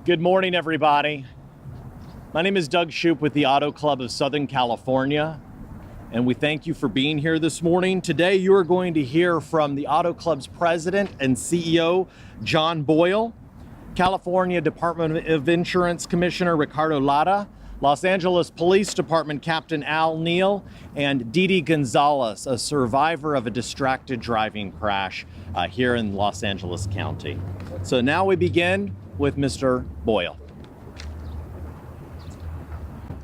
Good morning, everybody. My name is Doug Shoup with the Auto Club of Southern California, and we thank you for being here this morning. Today, you are going to hear from the Auto Club's president and CEO, John Boyle, California Department of Insurance Commissioner Ricardo Lara, Los Angeles Police Department Captain Al Neal, and Didi Gonzalez, a survivor of a distracted driving crash here in Los Angeles County. So now we begin with Mr. Boyle.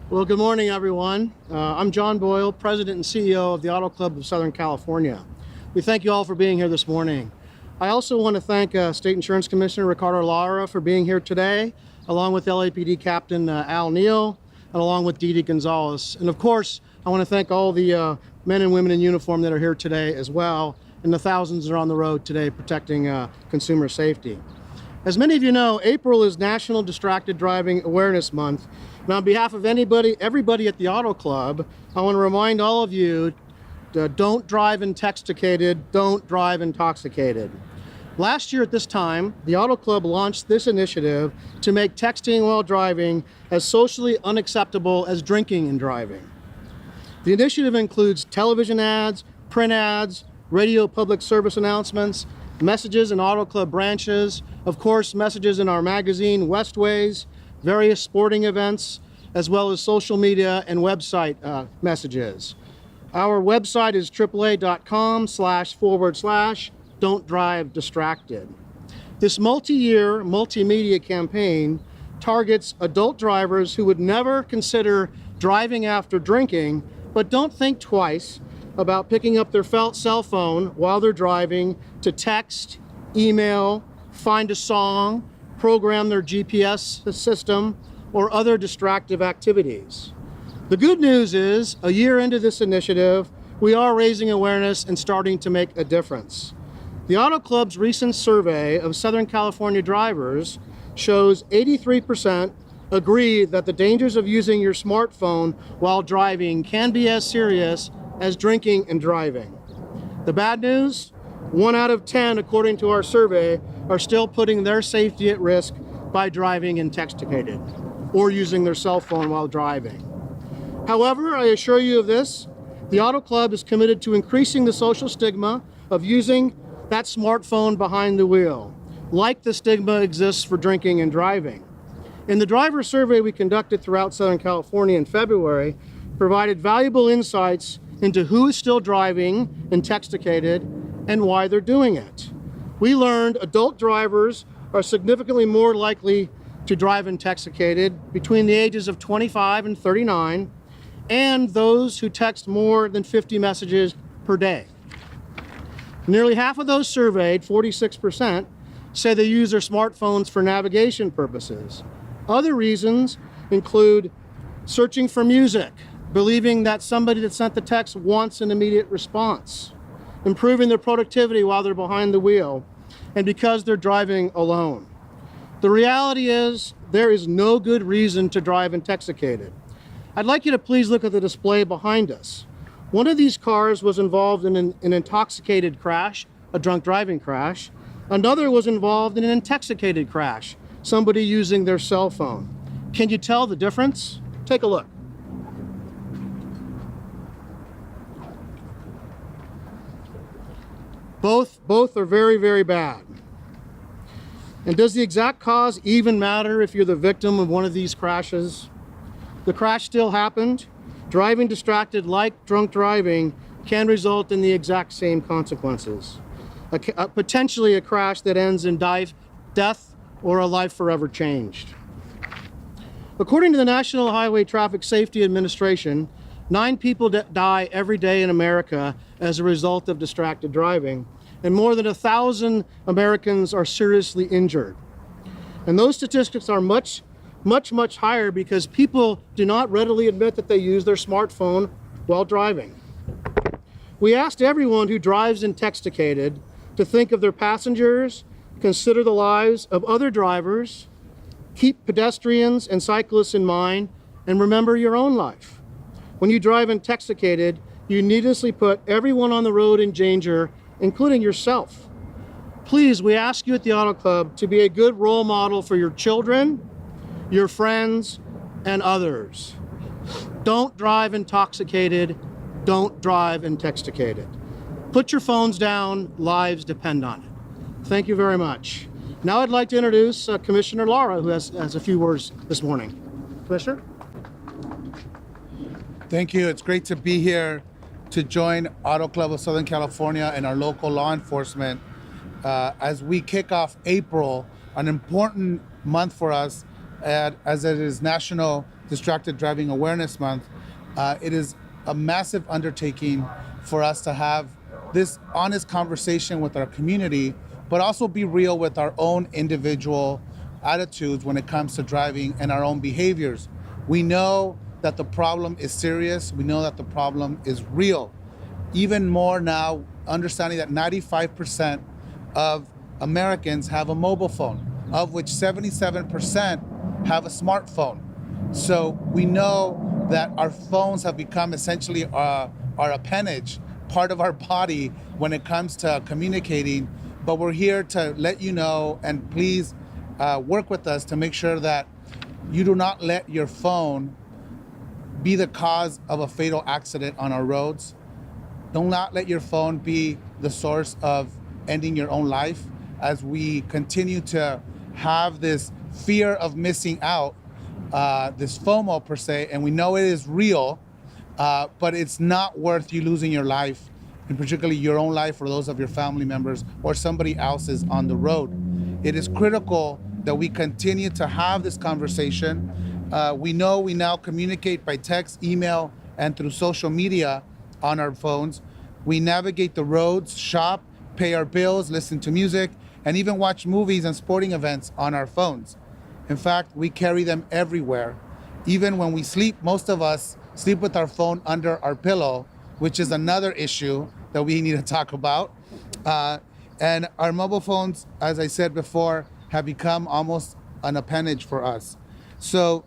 Well, good morning, everyone. I'm John Boyle, President and CEO of the Auto Club of Southern California. We thank you all for being here this morning. I also want to thank State Insurance Commissioner Ricardo Lara for being here today, along with LAPD Captain Al Neal, and along with Didi Gonzalez. And of course, I want to thank all the men and women in uniform that are here today as well, and the thousands that are on the road today protecting consumer safety. As many of you know, April is National Distracted Driving Awareness Month. And on behalf of everybody at the Auto Club, I want to remind all of you, don't drive intexticated, don't drive intoxicated. Last year at this time, the Auto Club launched this initiative to make texting while driving as socially unacceptable as drinking and driving. The initiative includes television ads, print ads, radio public service announcements, messages in Auto Club branches, of course, messages in our magazine, Westways, various sporting events, as well as social media and website messages. Our website is AAA.com//Don't Drive Distracted. This multi-year, multimedia campaign targets adult drivers who would never consider driving after drinking, but don't think twice about picking up their cell phone while they're driving to text, email, find a song, program their GPS system, or other distractive activities. The good news is, a year into this initiative, we are raising awareness and starting to make a difference. The Auto Club's recent survey of Southern California drivers shows 83% agree that the dangers of using your smartphone while driving can be as serious as drinking and driving. The bad news? 1 out of 10, according to our survey, are still putting their safety at risk by driving intoxicated or using their cell phone while driving. However, I assure you of this, the Auto Club is committed to increasing the social stigma of using that smartphone behind the wheel, like the stigma exists for drinking and driving. In the driver survey we conducted throughout Southern California in February, provided valuable insights into who is still driving intoxicated and why they're doing it. We learned adult drivers are significantly more likely to drive intoxicated between the ages of 25 and 39, and those who text more than 50 messages per day. Nearly half of those surveyed, 46%, say they use their smartphones for navigation purposes. Other reasons include searching for music, believing that somebody that sent the text wants an immediate response, improving their productivity while they're behind the wheel, and because they're driving alone. The reality is, there is no good reason to drive intoxicated. I'd like you to please look at the display behind us. One of these cars was involved in an intoxicated crash, a drunk driving crash. Another was involved in an intoxicated crash, somebody using their cell phone. Can you tell the difference? Take a look. Both are very, very bad. And does the exact cause even matter if you're the victim of one of these crashes? The crash still happened. Driving distracted, like drunk driving, can result in the exact same consequences. Potentially a crash that ends in death or a life forever changed. According to the National Highway Traffic Safety Administration, 9 people die every day in America as a result of distracted driving, and more than 1,000 Americans are seriously injured. And those statistics are much higher because people do not readily admit that they use their smartphone while driving. We asked everyone who drives intoxicated to think of their passengers, consider the lives of other drivers, keep pedestrians and cyclists in mind, and remember your own life. When you drive intoxicated, you needlessly put everyone on the road in danger, including yourself. Please, we ask you at the Auto Club to be a good role model for your children, your friends, and others. Don't drive intoxicated. Don't drive intoxicated. Put your phones down. Lives depend on it. Thank you very much. Now I'd like to introduce Commissioner Lara, who has a few words this morning. Commissioner? Thank you. It's great to be here to join Auto Club of Southern California and our local law enforcement as we kick off April, an important month for us as it is National Distracted Driving Awareness Month. It is a massive undertaking for us to have this honest conversation with our community, but also be real with our own individual attitudes when it comes to driving and our own behaviors. We know that the problem is serious. We know that the problem is real. Even more now, understanding that 95% of Americans have a mobile phone, of which 77% have a smartphone. So we know that our phones have become essentially our appendage, part of our body when it comes to communicating. But we're here to let you know, and please work with us to make sure that you do not let your phone be the cause of a fatal accident on our roads. Do not let your phone be the source of ending your own life as we continue to have this fear of missing out, this FOMO per se, and we know it is real, but it's not worth you losing your life, and particularly your own life or those of your family members or somebody else's on the road. It is critical that we continue to have this conversation. We know we now communicate by text, email, and through social media on our phones. We navigate the roads, shop, pay our bills, listen to music, and even watch movies and sporting events on our phones. In fact, we carry them everywhere. Even when we sleep, most of us sleep with our phone under our pillow, which is another issue that we need to talk about. And our mobile phones, as I said before, have become almost an appendage for us. So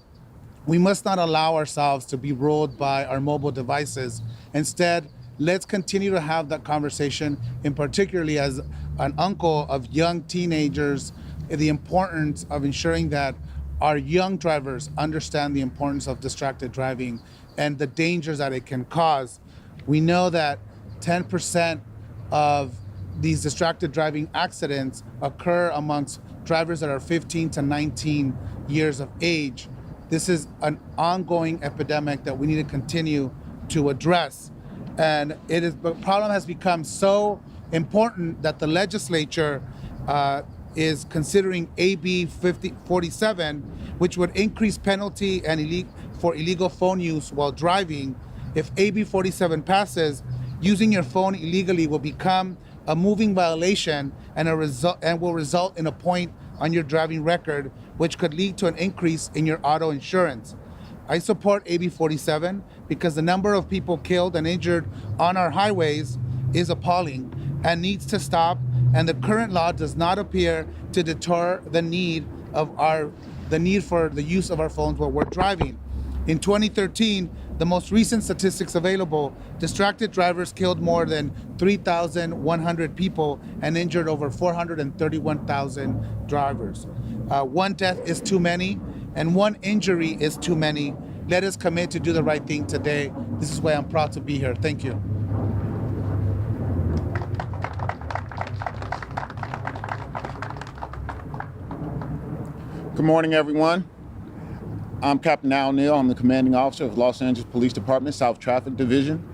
we must not allow ourselves to be ruled by our mobile devices. Instead, let's continue to have that conversation, and particularly as an uncle of young teenagers, the importance of ensuring that our young drivers understand the importance of distracted driving and the dangers that it can cause. We know that 10% of these distracted driving accidents occur amongst drivers that are 15 to 19 years of age. This is an ongoing epidemic that we need to continue to address. And the problem has become so important that the legislature is considering AB 47, which would increase penalty for illegal phone use while driving. If AB 47 passes, using your phone illegally will become a moving violation and will result in a point on your driving record, which could lead to an increase in your auto insurance. I support AB 47 because the number of people killed and injured on our highways is appalling and needs to stop, and the current law does not appear to deter the need for the use of our phones while we're driving. In 2013, the most recent statistics available, distracted drivers killed more than 3,100 people and injured over 431,000 drivers. One death is too many, and one injury is too many. Let us commit to do the right thing today. This is why I'm proud to be here. Thank you. Good morning, everyone. I'm Captain Al Neal. I'm the commanding officer of Los Angeles Police Department, South Traffic Division.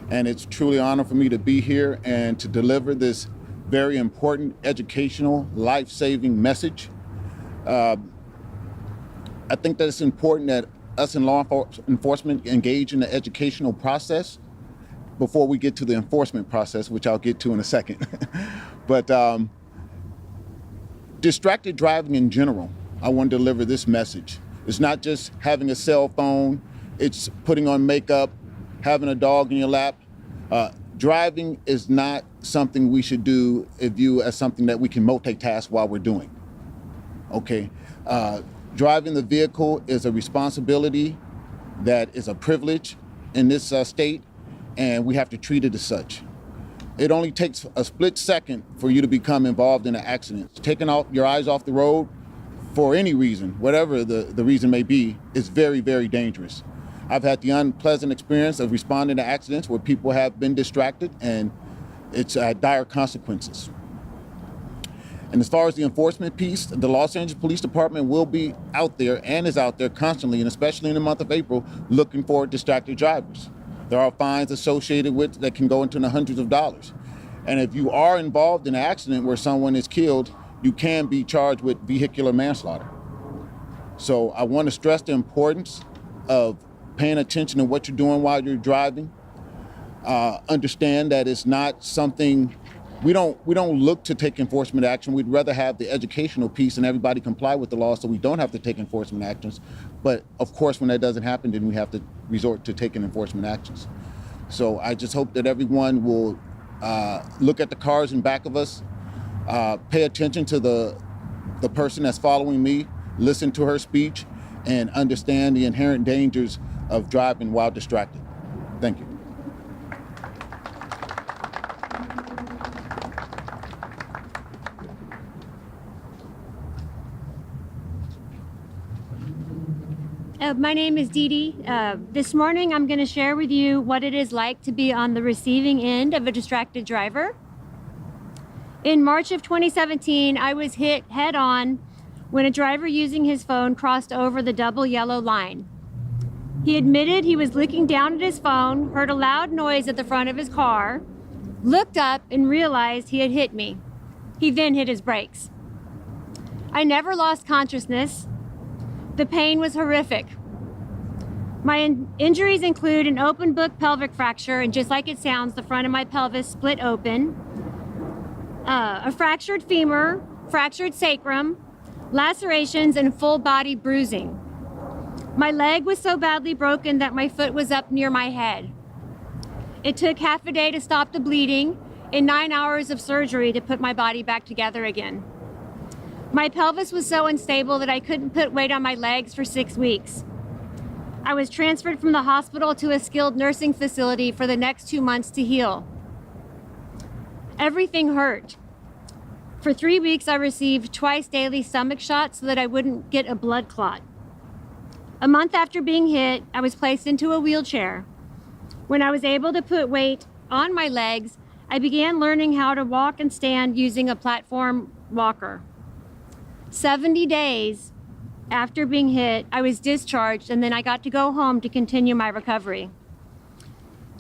And it's truly an honor for me to be here and to deliver this very important educational, life-saving message. I think that it's important that us in law enforcement engage in the educational process before we get to the enforcement process, which I'll get to in a second. But distracted driving in general, I want to deliver this message. It's not just having a cell phone, it's putting on makeup, having a dog in your lap. Driving is not something we should view as something that we can multitask while we're doing. Okay, driving the vehicle is a responsibility that is a privilege in this state, and we have to treat it as such. It only takes a split second for you to become involved in an accident. Taking your eyes off the road, for any reason, whatever the reason may be, is very, very dangerous. I've had the unpleasant experience of responding to accidents where people have been distracted, and it's dire consequences. And as far as the enforcement piece, the Los Angeles Police Department will be out there and is out there constantly, and especially in the month of April, looking for distracted drivers. There are fines associated with that can go into the hundreds of dollars. And if you are involved in an accident where someone is killed, you can be charged with vehicular manslaughter. So I want to stress the importance of paying attention to what you're doing while you're driving. Understand that it's not something, we don't look to take enforcement action. We'd rather have the educational piece and everybody comply with the law so we don't have to take enforcement actions. But of course, when that doesn't happen, then we have to resort to taking enforcement actions. So I just hope that everyone will look at the cars in back of us, pay attention to the person that's following me, listen to her speech, and understand the inherent dangers of driving while distracted. Thank you. My name is Dee Dee. This morning I'm going to share with you what it is like to be on the receiving end of a distracted driver. In March of 2017, I was hit head on when a driver using his phone crossed over the double yellow line. He admitted he was looking down at his phone, heard a loud noise at the front of his car, looked up and realized he had hit me. He then hit his brakes. I never lost consciousness. The pain was horrific. My injuries include an open book pelvic fracture, and just like it sounds, the front of my pelvis split open, a fractured femur, fractured sacrum, lacerations, and full body bruising. My leg was so badly broken that my foot was up near my head. It took half a day to stop the bleeding and 9 hours of surgery to put my body back together again. My pelvis was so unstable that I couldn't put weight on my legs for 6 weeks. I was transferred from the hospital to a skilled nursing facility for the next 2 months to heal. Everything hurt. For 3 weeks, I received twice daily stomach shots so that I wouldn't get a blood clot. A month after being hit, I was placed into a wheelchair. When I was able to put weight on my legs, I began learning how to walk and stand using a platform walker. 70 days after being hit, I was discharged, and then I got to go home to continue my recovery.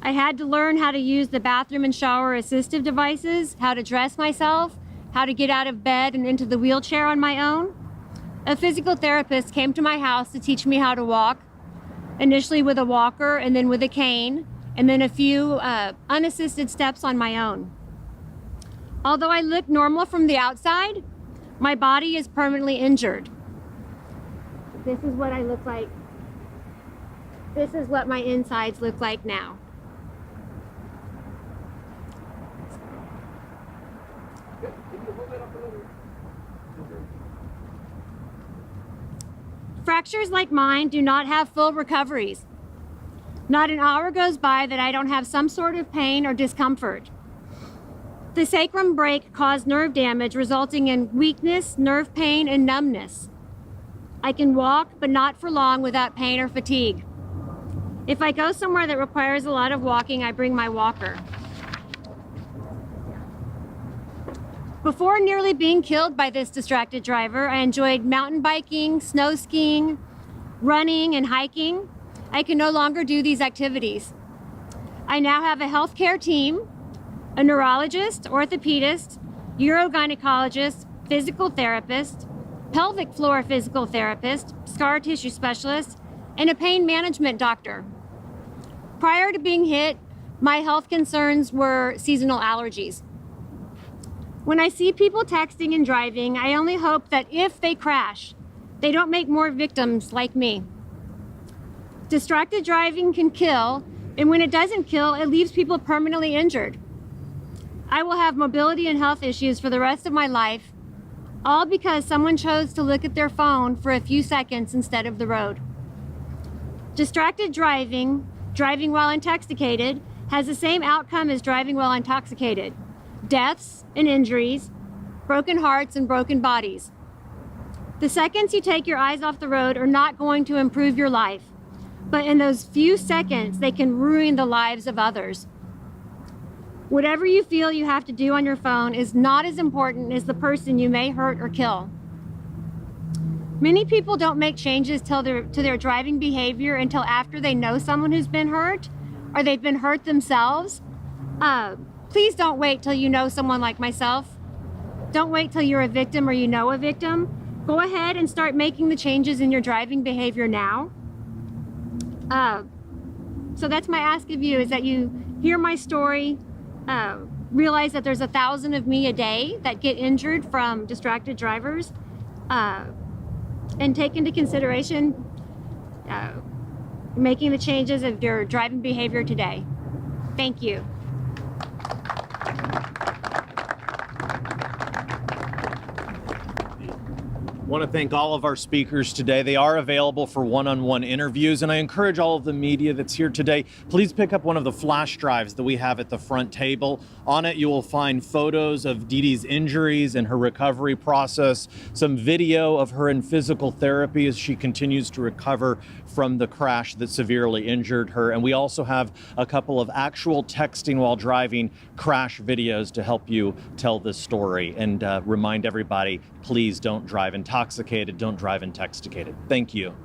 I had to learn how to use the bathroom and shower assistive devices, how to dress myself, how to get out of bed and into the wheelchair on my own. A physical therapist came to my house to teach me how to walk, initially with a walker and then with a cane, and then a few unassisted steps on my own. Although I look normal from the outside, my body is permanently injured. This is what I look like. This is what my insides look like now. Fractures like mine do not have full recoveries. Not an hour goes by that I don't have some sort of pain or discomfort. The sacrum break caused nerve damage, resulting in weakness, nerve pain, and numbness. I can walk, but not for long without pain or fatigue. If I go somewhere that requires a lot of walking, I bring my walker. Before nearly being killed by this distracted driver, I enjoyed mountain biking, snow skiing, running, and hiking. I can no longer do these activities. I now have a healthcare team, a neurologist, orthopedist, urogynecologist, physical therapist, pelvic floor physical therapist, scar tissue specialist, and a pain management doctor. Prior to being hit, my health concerns were seasonal allergies. When I see people texting and driving, I only hope that if they crash, they don't make more victims like me. Distracted driving can kill, and when it doesn't kill, it leaves people permanently injured. I will have mobility and health issues for the rest of my life, all because someone chose to look at their phone for a few seconds instead of the road. Distracted driving, driving while intoxicated, has the same outcome as driving while intoxicated: deaths and injuries, broken hearts and broken bodies. The seconds you take your eyes off the road are not going to improve your life, but in those few seconds, they can ruin the lives of others. Whatever you feel you have to do on your phone is not as important as the person you may hurt or kill. Many people don't make changes to their driving behavior until after they know someone who's been hurt or they've been hurt themselves. Please don't wait till you know someone like myself. Don't wait till you're a victim or you know a victim. Go ahead and start making the changes in your driving behavior now. So that's my ask of you, is that you hear my story, realize that there's 1,000 of me a day that get injured from distracted drivers, and take into consideration making the changes of your driving behavior today. Thank you. I want to thank all of our speakers today. They are available for one-on-one interviews, and I encourage all of the media that's here today, please pick up one of the flash drives that we have at the front table. On it, you will find photos of Dee Dee's injuries and her recovery process, some video of her in physical therapy as she continues to recover from the crash that severely injured her. And we also have a couple of actual texting while driving crash videos to help you tell this story and remind everybody, please don't drive intoxicated, don't drive Intexticated. Thank you.